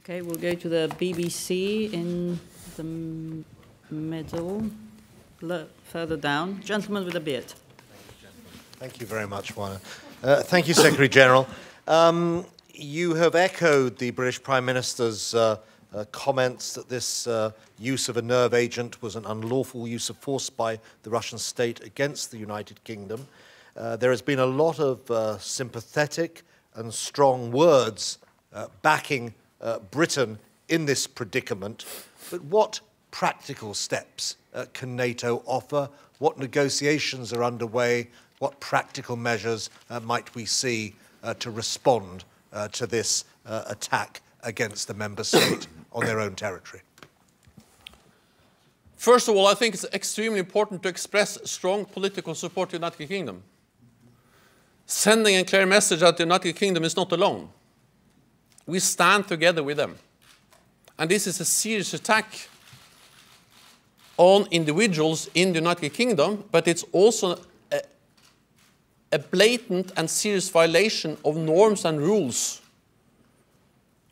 Okay, we'll go to the BBC in the middle, further down. Gentleman with a beard. Thank you very much, Juana. Thank you, Secretary General. You have echoed the British Prime Minister's comments that this use of a nerve agent was an unlawful use of force by the Russian state against the United Kingdom. There has been a lot of sympathetic and strong words backing Britain in this predicament. But what practical steps can NATO offer? What negotiations are underway? What practical measures might we see to respond to this attack against a member state on their own territory? First of all, I think it's extremely important to express strong political support to the United Kingdom. Sending a clear message that the United Kingdom is not alone. We stand together with them. And this is a serious attack on individuals in the United Kingdom, but it's also a blatant and serious violation of norms and rules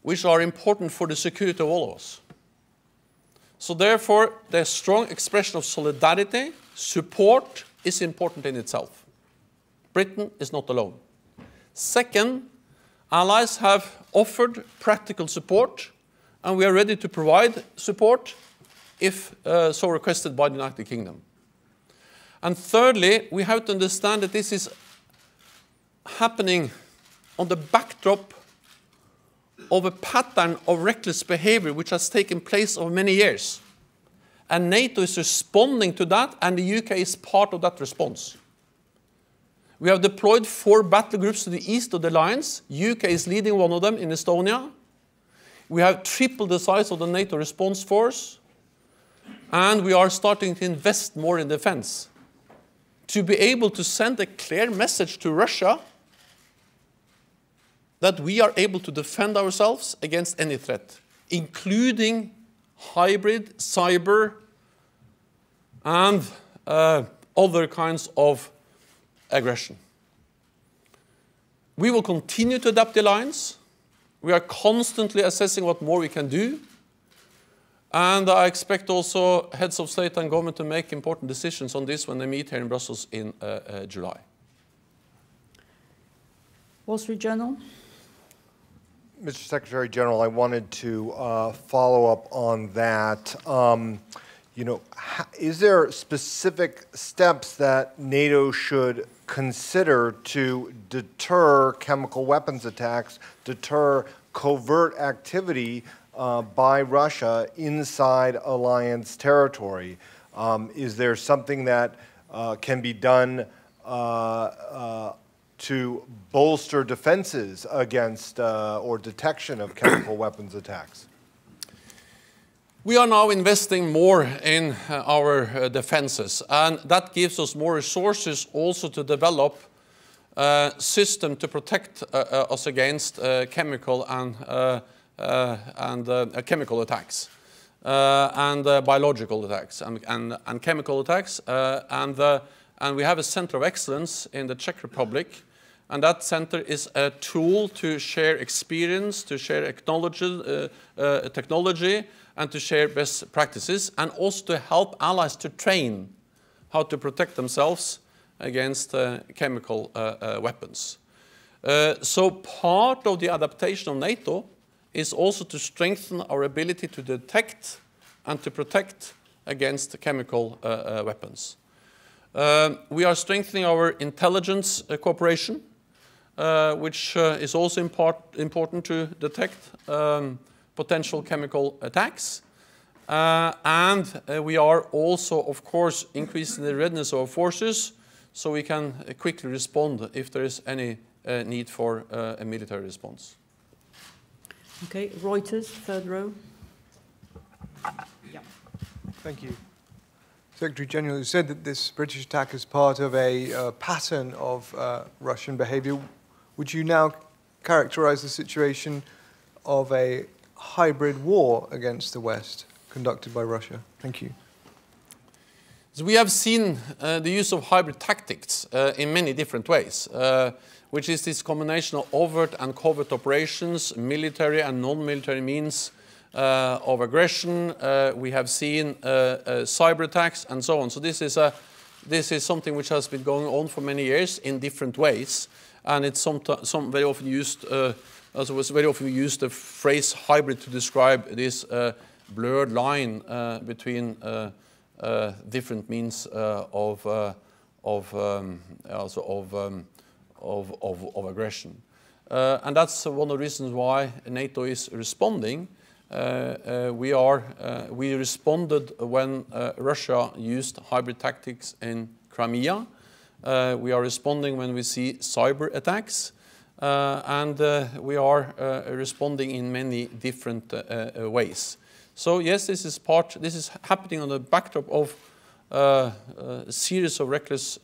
which are important for the security of all of us. So therefore, the strong expression of solidarity, support, is important in itself. Britain is not alone. Second, allies have offered practical support, and we are ready to provide support if so requested by the United Kingdom. And thirdly, we have to understand that this is happening on the backdrop of a pattern of reckless behavior which has taken place over many years. And NATO is responding to that, and the UK is part of that response. We have deployed 4 battle groups to the east of the lines. UK is leading one of them in Estonia. We have tripled the size of the NATO response force. And we are starting to invest more in defense to be able to send a clear message to Russia that we are able to defend ourselves against any threat, including hybrid, cyber, and other kinds of aggression. We will continue to adapt the alliance. We are constantly assessing what more we can do. And I expect also heads of state and government to make important decisions on this when they meet here in Brussels in July. Wall Street Journal. Mr. Secretary General, I wanted to follow up on that. Is there specific steps that NATO should consider to deter chemical weapons attacks, deter covert activity by Russia inside alliance territory? Is there something that can be done to bolster defenses against or detection of chemical weapons attacks? We are now investing more in our defenses, and that gives us more resources also to develop a system to protect us against chemical and chemical attacks and biological attacks and chemical attacks. And we have a center of excellence in the Czech Republic, and that center is a tool to share experience, to share technology, and to share best practices, and also to help allies to train how to protect themselves against chemical weapons. So part of the adaptation of NATO is also to strengthen our ability to detect and to protect against chemical weapons. We are strengthening our intelligence cooperation, which is also important to detect potential chemical attacks. And we are also, of course, increasing the readiness of our forces so we can quickly respond if there is any need for a military response. Okay, Reuters, third row. Yeah. Thank you. Secretary General, you said that this British attack is part of a pattern of Russian behavior. Would you now characterize the situation of a hybrid war against the West conducted by Russia? Thank you. So we have seen the use of hybrid tactics in many different ways, which is this combination of overt and covert operations, military and non-military means of aggression. We have seen cyber attacks and so on. So this is something which has been going on for many years in different ways, and it's very often used. Also, was very often used the phrase hybrid to describe this blurred line between different means of aggression, and that's one of the reasons why NATO is responding. We responded when Russia used hybrid tactics in Crimea. We are responding when we see cyber attacks, and we are responding in many different ways. So yes, this is happening on the backdrop of a series of reckless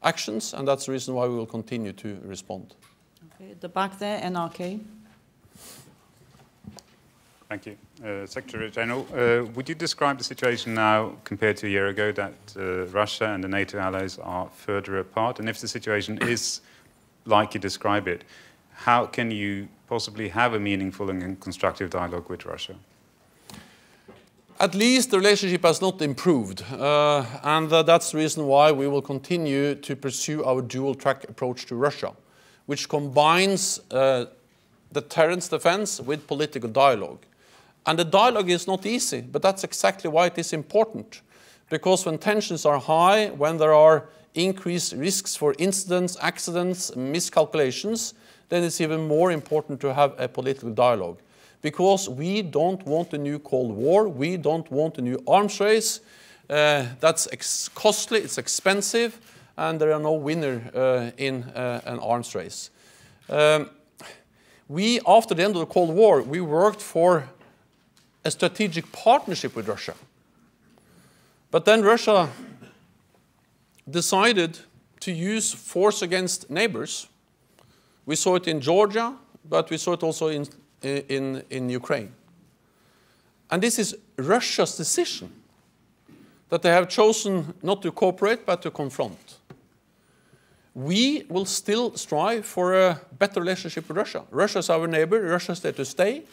actions, and that's the reason why we will continue to respond. Okay, at the back there, NRK. Thank you. Secretary General, would you describe the situation now compared to a year ago that Russia and the NATO allies are further apart? And if the situation is like you describe it, how can you possibly have a meaningful and constructive dialogue with Russia? At least the relationship has not improved, and that's the reason why we will continue to pursue our dual-track approach to Russia, which combines deterrence defense with political dialogue. And the dialogue is not easy, but that's exactly why it is important. Because when tensions are high, when there are increased risks for incidents, accidents, miscalculations, then it's even more important to have a political dialogue. Because we don't want a new Cold War, we don't want a new arms race. That's costly, it's expensive, and there are no winner in an arms race. After the end of the Cold War, we worked for a strategic partnership with Russia. But then Russia decided to use force against neighbors. We saw it in Georgia, but we saw it also in Ukraine. And this is Russia's decision, that they have chosen not to cooperate, but to confront. We will still strive for a better relationship with Russia. Russia is our neighbor, Russia is there to stay.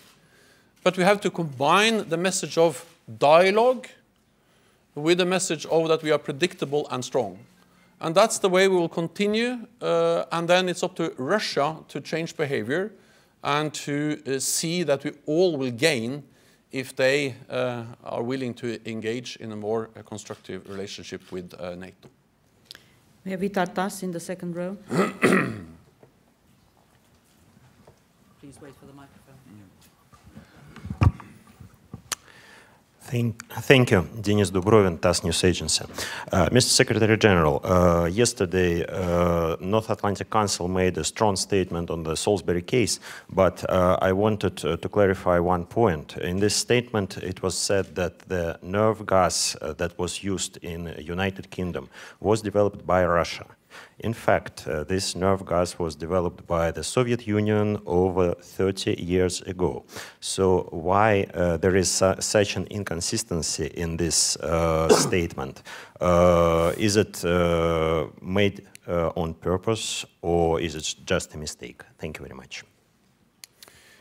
But we have to combine the message of dialogue with the message of that we are predictable and strong. And that's the way we will continue. And then it's up to Russia to change behavior and to see that we all will gain if they are willing to engage in a more constructive relationship with NATO. We have Vitartas in the second row. Please wait for the microphone. Thank you. Denis Dubrovin, TASS News Agency. Mr. Secretary General, yesterday North Atlantic Council made a strong statement on the Salisbury case, but I wanted to clarify one point. In this statement, it was said that the nerve gas that was used in United Kingdom was developed by Russia. In fact, this nerve gas was developed by the Soviet Union over 30 years ago. So why there is such an inconsistency in this statement? Is it made on purpose, or is it just a mistake? Thank you very much.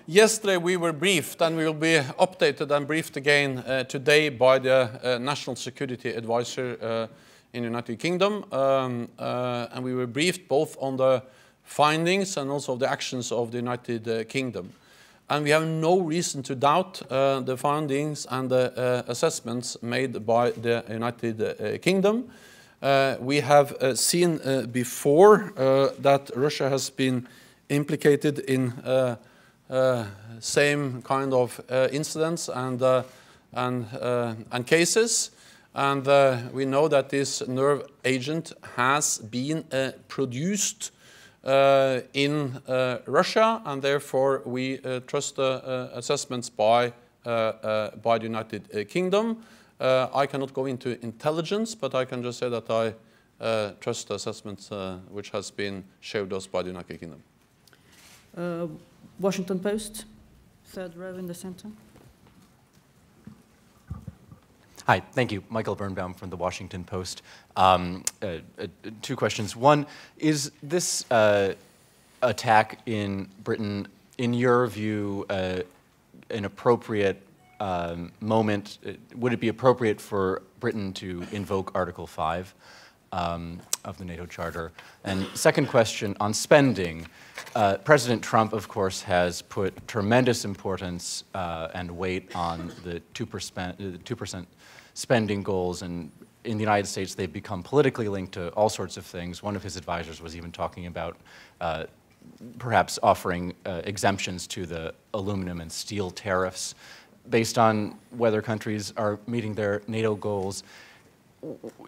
Yesterday we were briefed, and we will be updated and briefed again today by the National Security Advisor in the United Kingdom, and we were briefed both on the findings and also the actions of the United Kingdom. And we have no reason to doubt the findings and the assessments made by the United Kingdom. We have seen before that Russia has been implicated in same kind of incidents and cases. And we know that this nerve agent has been produced in Russia, and therefore we trust the assessments by the United Kingdom. I cannot go into intelligence, but I can just say that I trust the assessments which has been showed us by the United Kingdom. Washington Post, third row in the center. Hi, thank you. Michael Birnbaum from The Washington Post. Two questions. One, is this attack in Britain, in your view, an appropriate moment? Would it be appropriate for Britain to invoke Article 5 of the NATO Charter? And second question, on spending, President Trump, of course, has put tremendous importance and weight on the 2% spending goals, and in the United States, they've become politically linked to all sorts of things. One of his advisors was even talking about perhaps offering exemptions to the aluminum and steel tariffs based on whether countries are meeting their NATO goals.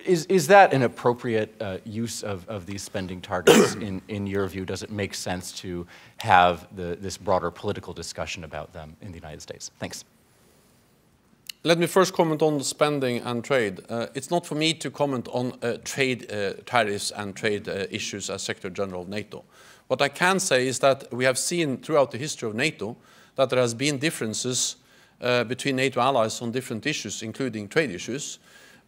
Is that an appropriate use of these spending targets in your view? Does it make sense to have this broader political discussion about them in the United States? Thanks. Let me first comment on spending and trade. It's not for me to comment on trade tariffs and trade issues as Secretary General of NATO. What I can say is that we have seen throughout the history of NATO that there has been differences between NATO allies on different issues, including trade issues.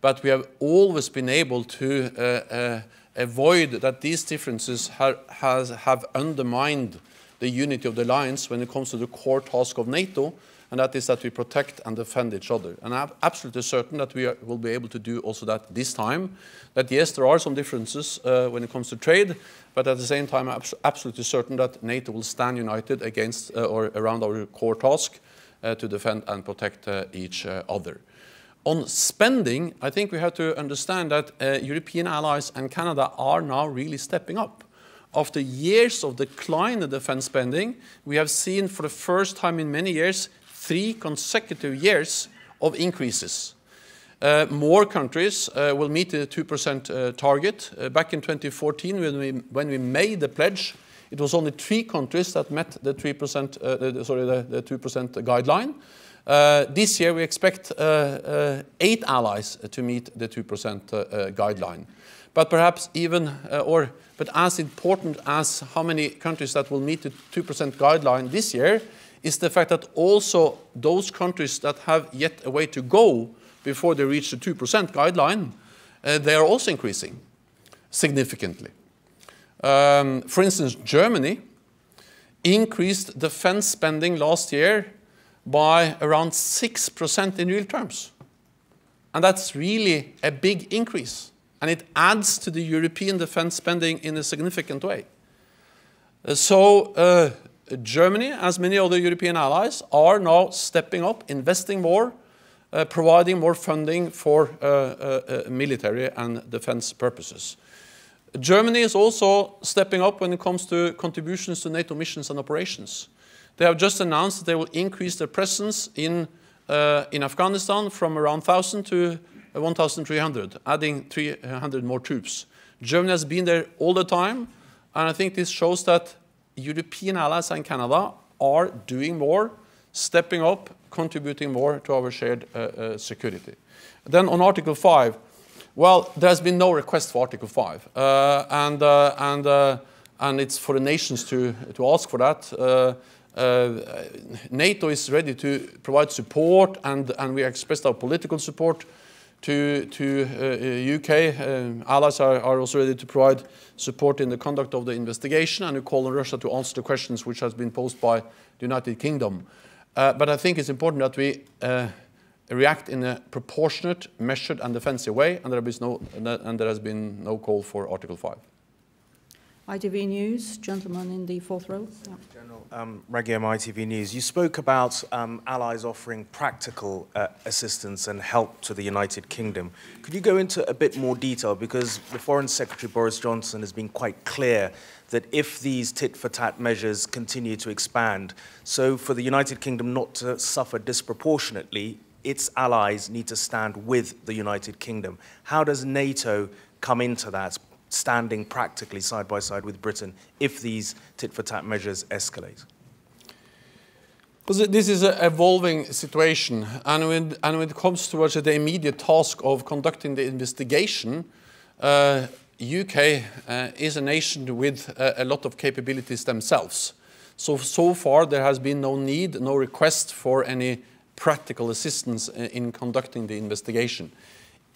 But we have always been able to avoid that these differences have undermined the unity of the alliance when it comes to the core task of NATO, and that is that we protect and defend each other. And I'm absolutely certain that we will be able to do also that this time. That yes, there are some differences when it comes to trade, but at the same time, I'm absolutely certain that NATO will stand united against or around our core task to defend and protect each other. On spending, I think we have to understand that European allies and Canada are now really stepping up. After years of decline in defense spending, we have seen for the first time in many years 3 consecutive years of increases. More countries will meet the 2% target. Back in 2014, when we made the pledge, it was only 3 countries that met the 3%, the 2% guideline. This year, we expect 8 allies to meet the 2% guideline. But perhaps even, but as important as how many countries that will meet the 2% guideline this year is the fact that also those countries that have yet a way to go before they reach the 2% guideline, they are also increasing significantly. For instance, Germany increased defense spending last year by around 6% in real terms. And that's really a big increase. And it adds to the European defense spending in a significant way. So Germany, as many other European allies, are now stepping up, investing more, providing more funding for military and defense purposes. Germany is also stepping up when it comes to contributions to NATO missions and operations. They have just announced that they will increase their presence in Afghanistan from around 1,000 to 1,300, adding 300 more troops. Germany has been there all the time, and I think this shows that European allies and Canada are doing more, stepping up, contributing more to our shared security. Then on Article 5, well, there has been no request for Article 5, and it's for the nations to ask for that. NATO is ready to provide support, and we expressed our political support to UK. Allies are also ready to provide support in the conduct of the investigation, and we call on Russia to answer the questions which has been posed by the United Kingdom. But I think it's important that we react in a proportionate, measured, and defensive way, and there has been no call for Article 5. ITV News, gentleman in the 4th row. Yeah. General Regiam, ITV News. You spoke about allies offering practical assistance and help to the United Kingdom. Could you go into a bit more detail? Because the Foreign Secretary Boris Johnson has been quite clear that if these tit-for-tat measures continue to expand, so for the United Kingdom not to suffer disproportionately, its allies need to stand with the United Kingdom. How does NATO come into that, standing practically side by side with Britain if these tit-for-tat measures escalate? Because this is an evolving situation, and when it comes towards the immediate task of conducting the investigation, UK is a nation with a lot of capabilities themselves. So far there has been no need, no request for any practical assistance in conducting the investigation.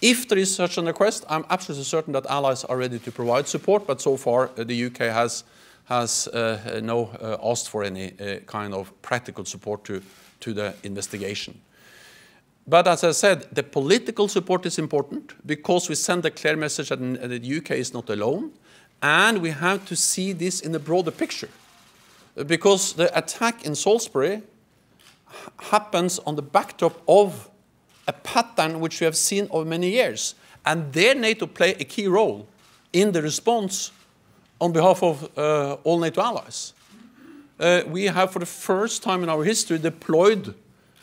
If there is such a request, I'm absolutely certain that allies are ready to provide support, but so far the UK has asked for any kind of practical support to the investigation. But as I said, the political support is important because we send a clear message that the UK is not alone, and we have to see this in a broader picture. Because the attack in Salisbury happens on the backdrop of a pattern which we have seen over many years. And there NATO play a key role in the response on behalf of all NATO allies. We have, for the first time in our history, deployed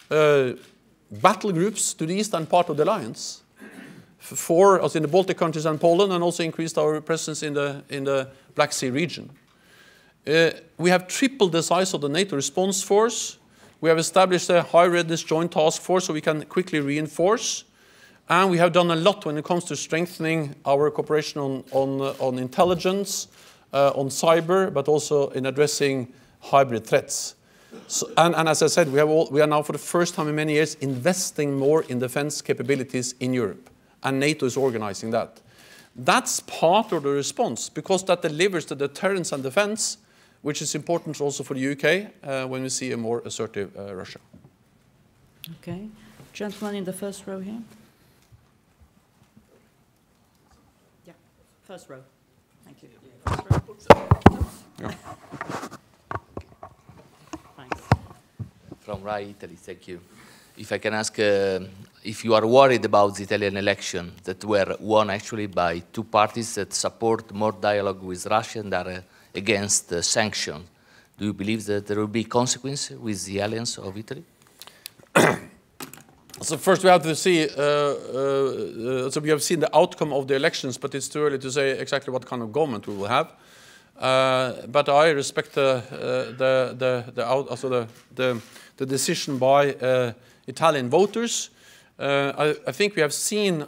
battle groups to the eastern part of the alliance, for us in the Baltic countries and Poland, and also increased our presence in the Black Sea region. We have tripled the size of the NATO response force. We have established a high readiness joint task force so we can quickly reinforce. And we have done a lot when it comes to strengthening our cooperation on intelligence, on cyber, but also in addressing hybrid threats. So, and as I said, we are now for the first time in many years investing more in defense capabilities in Europe. And NATO is organizing that. That's part of the response because that delivers the deterrence and defense, which is important also for the UK when we see a more assertive Russia. Okay. Gentleman in the first row here. Yeah, first row. Thank you. First row. Yeah. Thanks. From Rai, Italy, thank you. If I can ask if you are worried about the Italian election that were won actually by two parties that support more dialogue with Russia and are against sanctions. Do you believe that there will be consequences with the alliance of Italy? So first we have to see, so we have seen the outcome of the elections, but it's too early to say exactly what kind of government we will have. But I respect the decision by Italian voters. I think we have seen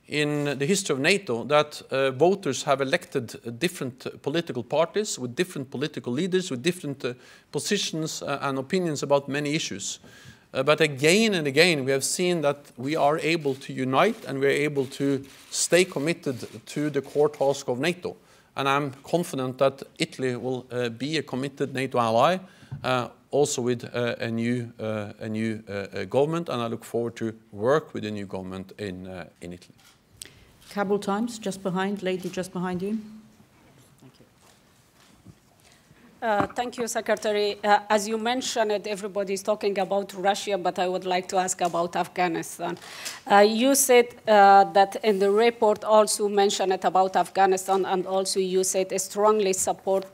in the history of NATO that voters have elected different political parties with different political leaders, with different positions and opinions about many issues. But again and again, we have seen that we are able to unite and we are able to stay committed to the core task of NATO. And I'm confident that Italy will be a committed NATO ally, also with a new government, and I look forward to work with the new government in Italy. Kabul Times, just behind, lady just behind you. Thank you. Thank you, Secretary. As you mentioned, everybody is talking about Russia, but I would like to ask about Afghanistan. You said that in the report also mentioned it about Afghanistan, and also you said strongly support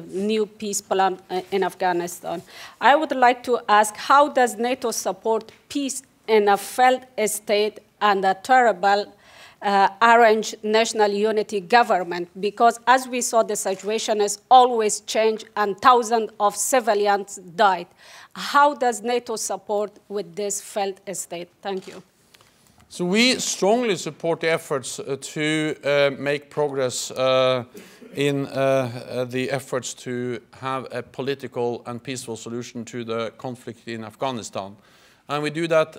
new peace plan in Afghanistan. I would like to ask, how does NATO support peace in a failed state and a terrible arranged national unity government? Because as we saw, the situation has always changed and thousands of civilians died. How does NATO support with this failed state? Thank you. So we strongly support the efforts to make progress in the efforts to have a political and peaceful solution to the conflict in Afghanistan. And we do that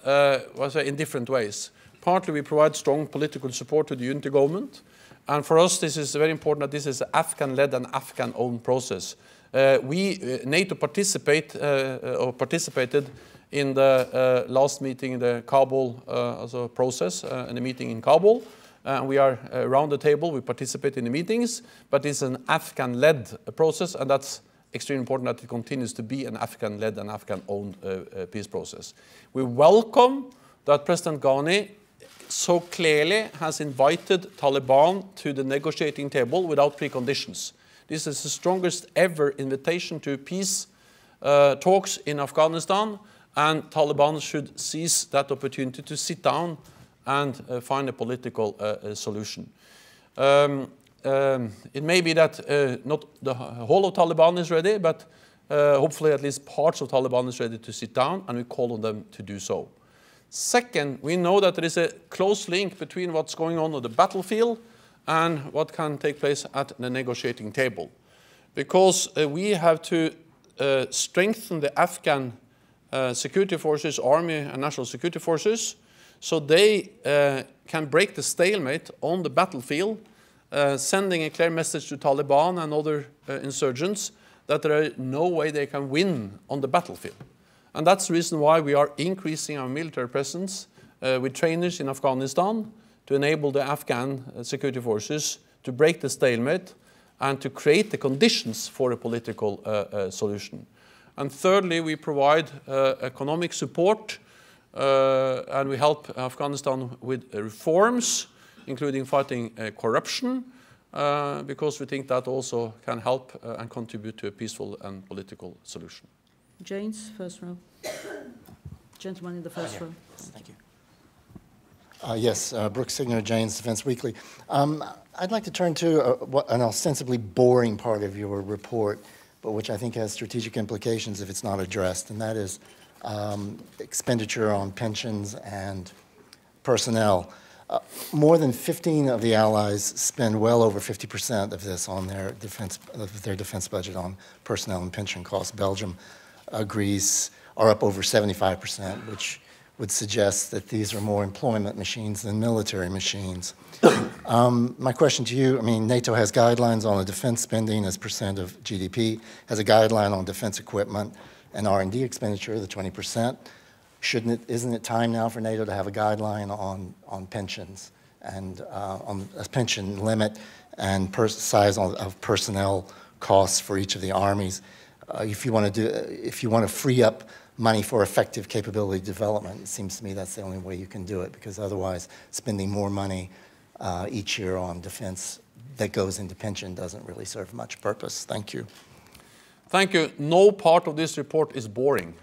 in different ways. Partly we provide strong political support to the unity government. And for us, this is very important that this is an Afghan-led and Afghan-owned process. NATO participated in the last meeting, the Kabul process, in the meeting in Kabul. We are around the table, we participate in the meetings, but it's an Afghan-led process, and that's extremely important that it continues to be an Afghan-led and Afghan-owned peace process. We welcome that President Ghani so clearly has invited Taliban to the negotiating table without preconditions. This is the strongest ever invitation to peace talks in Afghanistan, and Taliban should seize that opportunity to sit down and find a political solution. It may be that not the whole of Taliban is ready, but hopefully at least parts of Taliban is ready to sit down, and we call on them to do so. Second, we know that there is a close link between what's going on the battlefield and what can take place at the negotiating table. Because we have to strengthen the Afghan security forces, army and national security forces, so they can break the stalemate on the battlefield, sending a clear message to Taliban and other insurgents that there is no way they can win on the battlefield. And that's the reason why we are increasing our military presence with trainers in Afghanistan to enable the Afghan security forces to break the stalemate and to create the conditions for a political solution. And thirdly, we provide economic support and we help Afghanistan with reforms, including fighting corruption, because we think that also can help and contribute to a peaceful and political solution. James, first row. Gentleman in the first row. Thank you. Yes, Brooks Signer, Jane's Defense Weekly. I'd like to turn to an ostensibly boring part of your report, but which I think has strategic implications if it's not addressed, and that is expenditure on pensions and personnel. More than 15 of the allies spend well over 50% of this on their defense budget on personnel and pension costs. Belgium, Greece are up over 75%, which would suggest that these are more employment machines than military machines. My question to you, I mean, NATO has guidelines on the defense spending as percent of GDP, has a guideline on defense equipment and R&D expenditure, the 20%. Isn't it time now for NATO to have a guideline on pensions and on a pension limit and size of personnel costs for each of the armies? If you want to free up money for effective capability development, it seems to me that's the only way you can do it, because otherwise spending more money each year on defense that goes into pension doesn't really serve much purpose. Thank you. Thank you. No part of this report is boring,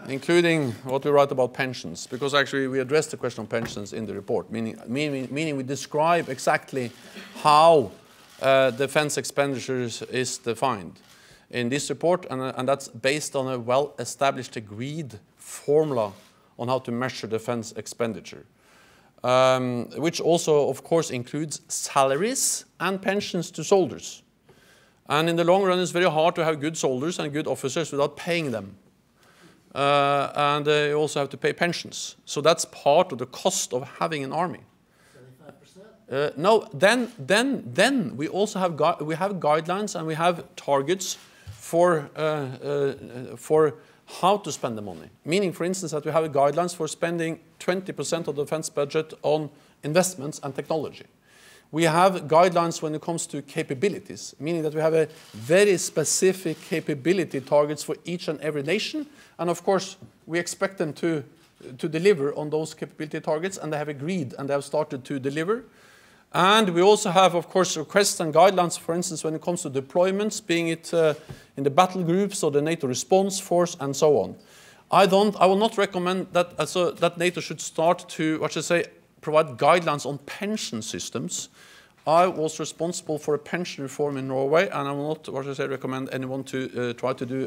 including what we write about pensions, because actually we address the question of pensions in the report, meaning we describe exactly how defense expenditures is defined in this report, and that's based on a well-established, agreed formula on how to measure defense expenditure, which also, of course, includes salaries and pensions to soldiers. And in the long run, it's very hard to have good soldiers and good officers without paying them. And you also have to pay pensions. So that's part of the cost of having an army. 75%? No, then we also have guidelines and we have targets for how to spend the money. Meaning, for instance, that we have guidelines for spending 20% of the defense budget on investments and technology. We have guidelines when it comes to capabilities, meaning that we have a very specific capability targets for each and every nation. And of course, we expect them to deliver on those capability targets, and they have agreed and they have started to deliver. And we also have, of course, requests and guidelines, for instance, when it comes to deployments, being it in the battle groups or the NATO response force and so on. I will not recommend that, that NATO should start to, provide guidelines on pension systems. I was responsible for a pension reform in Norway, and I will not, recommend anyone to try to do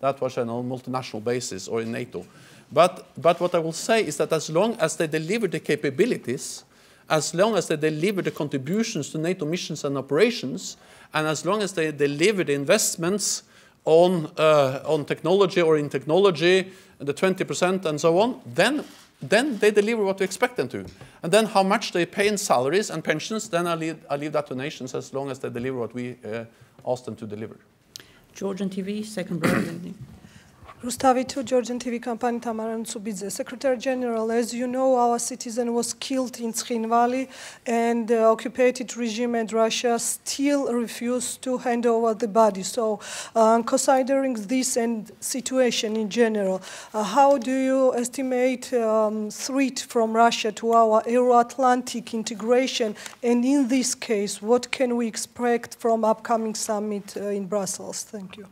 that on a multinational basis or in NATO. But what I will say is that as long as they deliver the capabilities, as long as they deliver the contributions to NATO missions and operations, and as long as they deliver the investments on technology or in technology, the 20% and so on, then they deliver what we expect them to. And then how much they pay in salaries and pensions, then I leave that to nations as long as they deliver what we ask them to deliver. Georgian TV, second row. Rustavitu, Georgian TV company, Tamaran Tsubidze. Secretary General, as you know, our citizen was killed in Tskhin Valley, and the occupated regime and Russia still refuse to hand over the body. So, considering this and situation in general, how do you estimate threat from Russia to our Euro-Atlantic integration? And in this case, what can we expect from upcoming summit in Brussels? Thank you.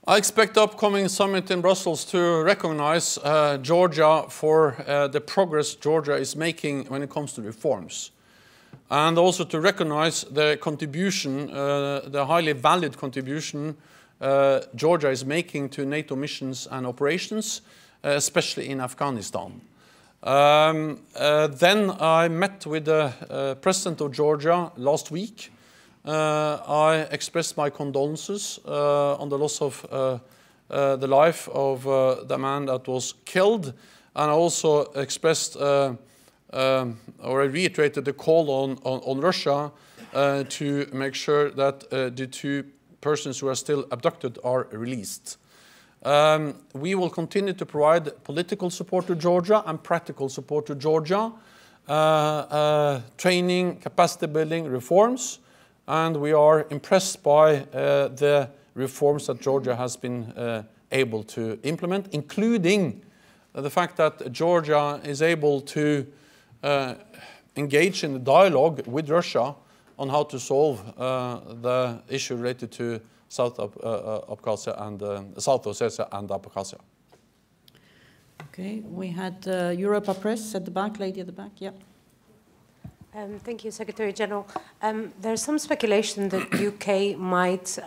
I expect the upcoming summit in Brussels to recognize Georgia for the progress Georgia is making when it comes to reforms. And also to recognize the contribution, the highly valued contribution Georgia is making to NATO missions and operations, especially in Afghanistan. Then I met with the President of Georgia last week. I expressed my condolences on the loss of the life of the man that was killed, and also expressed or reiterated the call on Russia to make sure that the 2 persons who are still abducted are released. We will continue to provide political support to Georgia and practical support to Georgia, training, capacity building, reforms, and we are impressed by the reforms that Georgia has been able to implement, including the fact that Georgia is able to engage in a dialogue with Russia on how to solve the issue related to South Abkhazia and South Ossetia and Abkhazia. Okay, we had Europa Press at the back, lady at the back, yeah. Thank you, Secretary General. There's some speculation that UK might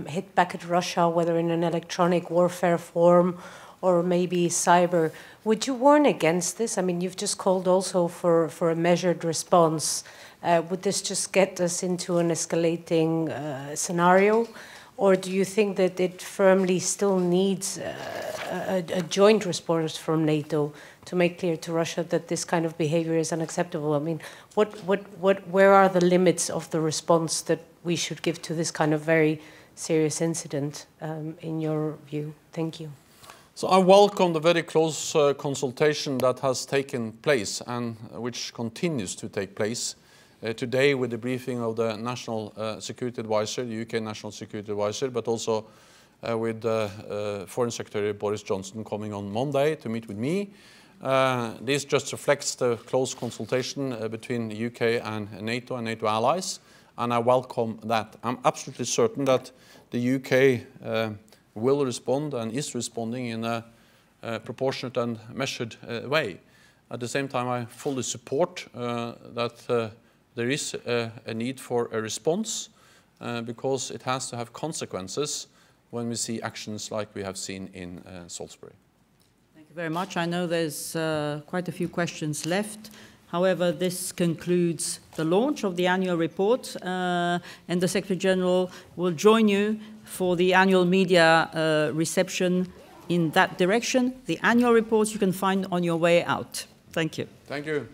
hit back at Russia, whether in an electronic warfare form or maybe cyber. Would you warn against this? I mean, you've just called also for a measured response. Would this just get us into an escalating scenario? Or do you think that it firmly still needs a joint response from NATO to make clear to Russia that this kind of behavior is unacceptable? I mean, where are the limits of the response that we should give to this kind of very serious incident, in your view? Thank you. So I welcome the very close consultation that has taken place and which continues to take place today with the briefing of the National Security Advisor, the UK National Security Advisor, but also with Foreign Secretary Boris Johnson coming on Monday to meet with me. This just reflects the close consultation between the UK and NATO allies, and I welcome that. I'm absolutely certain that the UK will respond and is responding in a proportionate and measured way. At the same time, I fully support that there is a need for a response because it has to have consequences when we see actions like we have seen in Salisbury. Thank you very much. I know there's quite a few questions left. However, this concludes the launch of the annual report, and the Secretary General will join you for the annual media reception in that direction. The annual reports you can find on your way out. Thank you. Thank you.